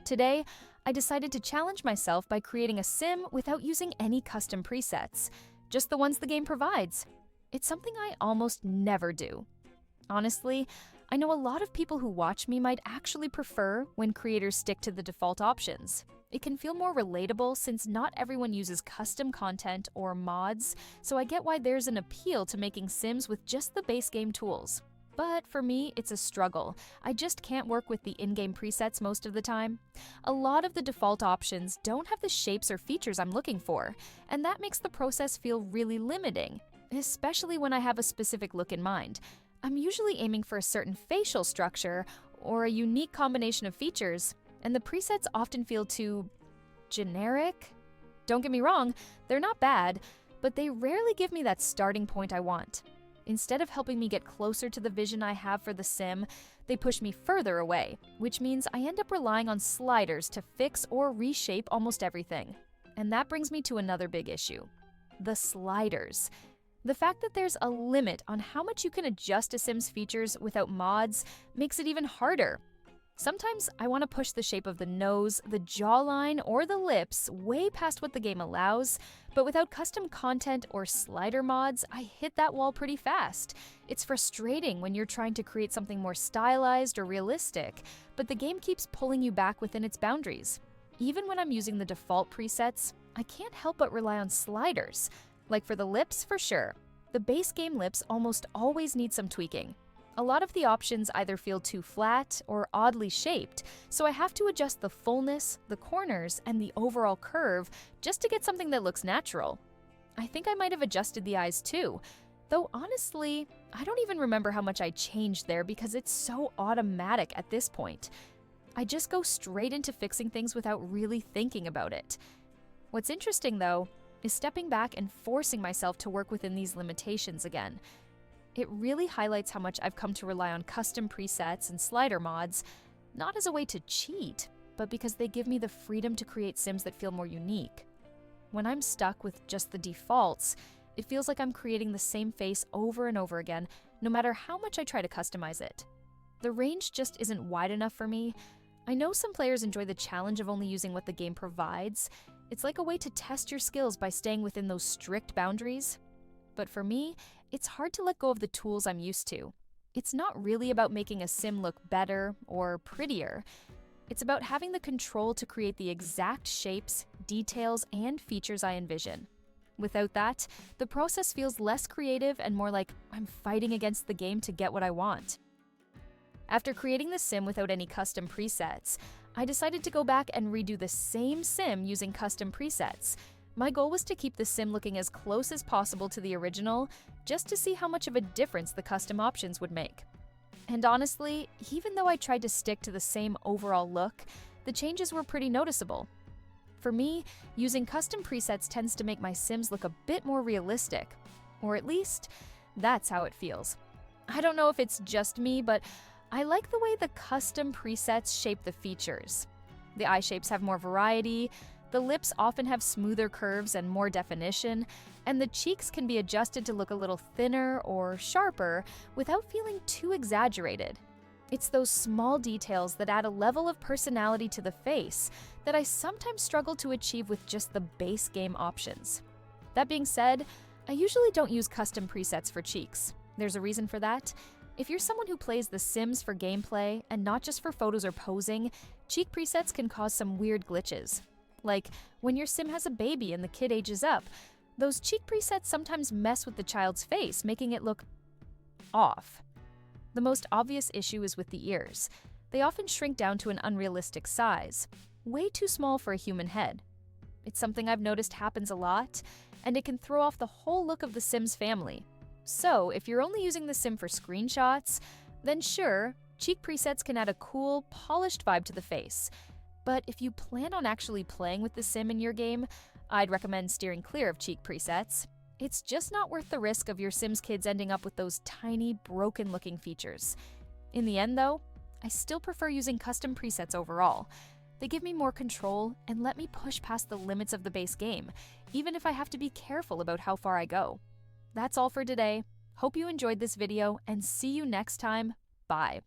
Today, I decided to challenge myself by creating a sim without using any custom presets, just the ones the game provides. It's something I almost never do. Honestly, I know a lot of people who watch me might actually prefer when creators stick to the default options. It can feel more relatable since not everyone uses custom content or mods, so I get why there's an appeal to making sims with just the base game tools. But for me, it's a struggle. I just can't work with the in-game presets most of the time. A lot of the default options don't have the shapes or features I'm looking for, and that makes the process feel really limiting, especially when I have a specific look in mind. I'm usually aiming for a certain facial structure or a unique combination of features, and the presets often feel too generic. Don't get me wrong, they're not bad, but they rarely give me that starting point I want. Instead of helping me get closer to the vision I have for the sim, they push me further away, which means I end up relying on sliders to fix or reshape almost everything. And that brings me to another big issue: the sliders. The fact that there's a limit on how much you can adjust a sim's features without mods makes it even harder. Sometimes I want to push the shape of the nose, the jawline, or the lips way past what the game allows, but without custom content or slider mods, I hit that wall pretty fast. It's frustrating when you're trying to create something more stylized or realistic, but the game keeps pulling you back within its boundaries. Even when I'm using the default presets, I can't help but rely on sliders. Like for the lips, for sure. The base game lips almost always need some tweaking. A lot of the options either feel too flat or oddly shaped, so I have to adjust the fullness, the corners, and the overall curve just to get something that looks natural. I think I might have adjusted the eyes too, though honestly, I don't even remember how much I changed there because it's so automatic at this point. I just go straight into fixing things without really thinking about it. What's interesting though, is stepping back and forcing myself to work within these limitations again. It really highlights how much I've come to rely on custom presets and slider mods, not as a way to cheat, but because they give me the freedom to create sims that feel more unique. When I'm stuck with just the defaults, it feels like I'm creating the same face over and over again, no matter how much I try to customize it. The range just isn't wide enough for me. I know some players enjoy the challenge of only using what the game provides. It's like a way to test your skills by staying within those strict boundaries. But for me, it's hard to let go of the tools I'm used to. It's not really about making a sim look better or prettier. It's about having the control to create the exact shapes, details, and features I envision. Without that, the process feels less creative and more like I'm fighting against the game to get what I want. After creating the sim without any custom presets, I decided to go back and redo the same sim using custom presets. My goal was to keep the sim looking as close as possible to the original, just to see how much of a difference the custom options would make. And honestly, even though I tried to stick to the same overall look, the changes were pretty noticeable. For me, using custom presets tends to make my sims look a bit more realistic, or at least, that's how it feels. I don't know if it's just me, but I like the way the custom presets shape the features. The eye shapes have more variety, the lips often have smoother curves and more definition, and the cheeks can be adjusted to look a little thinner or sharper without feeling too exaggerated. It's those small details that add a level of personality to the face that I sometimes struggle to achieve with just the base game options. That being said, I usually don't use custom presets for cheeks. There's a reason for that. If you're someone who plays The Sims for gameplay and not just for photos or posing, cheek presets can cause some weird glitches. Like, when your sim has a baby and the kid ages up, those cheek presets sometimes mess with the child's face, making it look off. The most obvious issue is with the ears. They often shrink down to an unrealistic size, way too small for a human head. It's something I've noticed happens a lot, and it can throw off the whole look of the Sims family. So, if you're only using the sim for screenshots, then sure, cheek presets can add a cool, polished vibe to the face. But if you plan on actually playing with the sim in your game, I'd recommend steering clear of cheek presets. It's just not worth the risk of your Sims kids ending up with those tiny, broken-looking features. In the end, though, I still prefer using custom presets overall. They give me more control and let me push past the limits of the base game, even if I have to be careful about how far I go. That's all for today. Hope you enjoyed this video and see you next time. Bye.